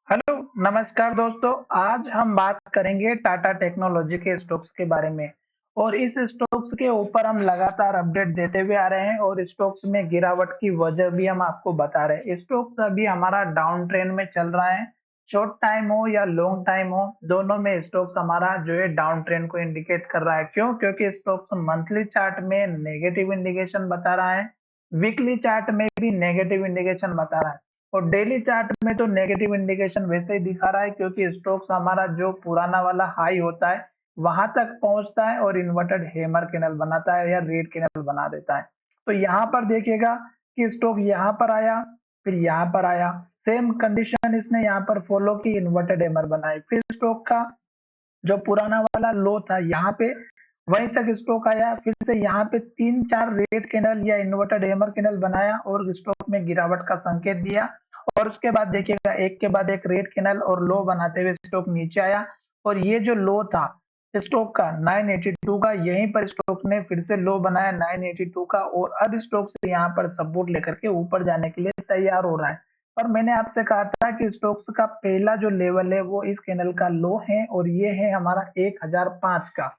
Hello, नमस्कार दोस्तों। आज हम बात करेंगे टाटा टेक्नोलॉजी के स्टॉक्स के बारे में और इस स्टॉक्स के ऊपर हम लगातार अपडेट देते हुए आ रहे हैं और स्टॉक्स में गिरावट की वजह भी हम आपको बता रहे हैं। स्टॉक्स अभी हमारा डाउन ट्रेंड में चल रहा है, शॉर्ट टाइम हो या लॉन्ग टाइम हो, दोनों में स्टॉक्स हमारा जो है डाउन ट्रेंड को इंडिकेट कर रहा है। क्यों? क्योंकि स्टॉक्स मंथली चार्ट में नेगेटिव इंडिकेशन बता रहा है, वीकली चार्ट में भी नेगेटिव इंडिकेशन बता रहा है और डेली चार्ट में तो नेगेटिव इंडिकेशन वैसे ही दिखा रहा है क्योंकि स्टॉक्स हमारा जो पुराना वाला हाई होता है वहां तक पहुंचता है और इन्वर्टेड हैमर कैंडल बनाता है या रेड कैंडल बना देता है। तो यहाँ पर देखिएगा कि स्टॉक यहाँ पर आया, फिर यहाँ पर आया, सेम कंडीशन इसने यहाँ पर फॉलो की, इन्वर्टेड हैमर बनाई, फिर स्टॉक का जो पुराना वाला लो था यहाँ पे वहीं तक स्टॉक आया, फिर से यहाँ पे 3-4 रेड कैंडल या इन्वर्टेड हैमर कैंडल बनाया और स्टॉक में गिरावट का संकेत दिया और उसके बाद देखिएगा एक के बाद एक रेड कैंडल और लो बनाते हुए स्टॉक नीचे आया और ये जो लो था स्टॉक का 982 का, यहीं पर स्टॉक ने फिर से लो बनाया 982 का और अब स्टॉक से यहाँ पर सपोर्ट लेकर के ऊपर जाने के लिए तैयार हो रहा है। और मैंने आपसे कहा था कि स्टॉक्स का पहला जो लेवल है वो इस कैंडल का लो है और ये है हमारा 1005 का।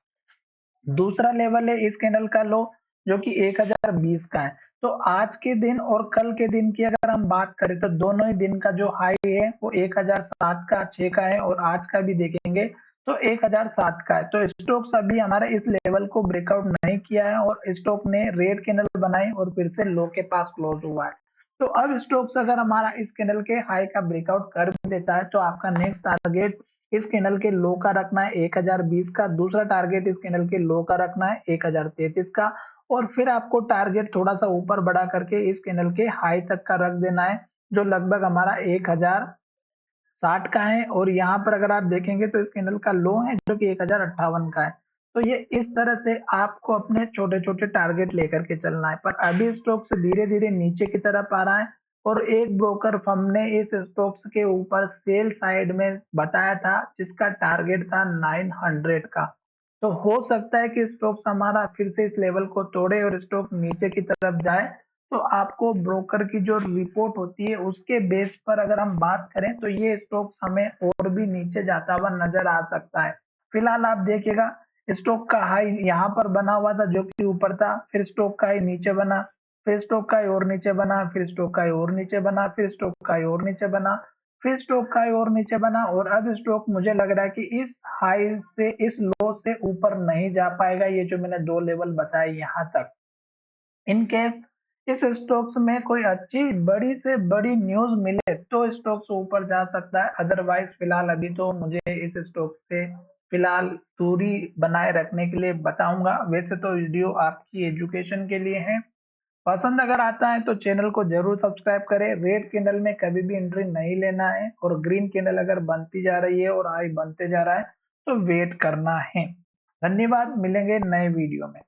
दूसरा लेवल है इस कैंडल का लो जो कि 1020 का है। तो आज के दिन और कल के दिन की अगर हम बात करें तो दोनों ही दिन का जो हाई है वो 1007 का 6 का है और आज का भी देखेंगे तो 1007 का है। तो स्टॉक्स अभी हमारे इस लेवल को ब्रेकआउट नहीं किया है और स्टॉक ने रेड कैंडल बनाई और फिर से लो के पास क्लोज हुआ है। तो अब स्टॉक्स अगर हमारा इस कैंडल के हाई का ब्रेकआउट कर देता है तो आपका नेक्स्ट टारगेट इस कैंडल के लो का रखना है 1020 का, दूसरा टारगेट इस कैंडल के लो का रखना है 1033 का और फिर आपको टारगेट थोड़ा सा ऊपर बढ़ा करके इस कैंडल के हाई तक का रख देना है जो लगभग हमारा 1060 का है और यहाँ पर अगर आप देखेंगे तो इस कैंडल का लो है जो कि 1058 का है। तो ये इस तरह से आपको अपने छोटे छोटे टारगेट लेकर के चलना है, पर अभी स्टॉक्स धीरे धीरे नीचे की तरफ आ रहा है और एक ब्रोकर फर्म ने इस स्टॉक्स के ऊपर सेल साइड में बताया था जिसका टारगेट था 900 का। तो हो सकता है कि स्टॉक्स हमारा फिर से इस लेवल को तोड़े और स्टॉक नीचे की तरफ जाए। तो आपको ब्रोकर की जो रिपोर्ट होती है उसके बेस पर अगर हम बात करें तो ये स्टॉक्स हमें और भी नीचे जाता हुआ नजर आ सकता है। फिलहाल आप देखिएगा स्टॉक का हाई यहाँ पर बना हुआ था जो कि ऊपर था, फिर स्टॉक का हाई नीचे बना, फिर स्टॉक का हाई और नीचे बना, फिर स्टॉक का हाई और नीचे बना, फिर स्टॉक का हाई और नीचे बना, फिर स्टॉक का हाई और नीचे बना और अब स्टॉक मुझे लग रहा है कि इस हाई से इस लो से ऊपर नहीं जा पाएगा। ये जो मैंने दो लेवल बताए यहाँ तक, इन केस इस स्टॉक्स में कोई अच्छी बड़ी से बड़ी न्यूज मिले तो स्टॉक्स ऊपर जा सकता है, अदरवाइज फिलहाल अभी तो मुझे इस स्टॉक से फिलहाल दूरी बनाए रखने के लिए बताऊंगा। वैसे तो वीडियो आपकी एजुकेशन के लिए है, पसंद अगर आता है तो चैनल को जरूर सब्सक्राइब करें। रेड कैंडल में कभी भी एंट्री नहीं लेना है और ग्रीन कैंडल अगर बनती जा रही है और हाई बनते जा रहा है तो वेट करना है। धन्यवाद, मिलेंगे नए वीडियो में।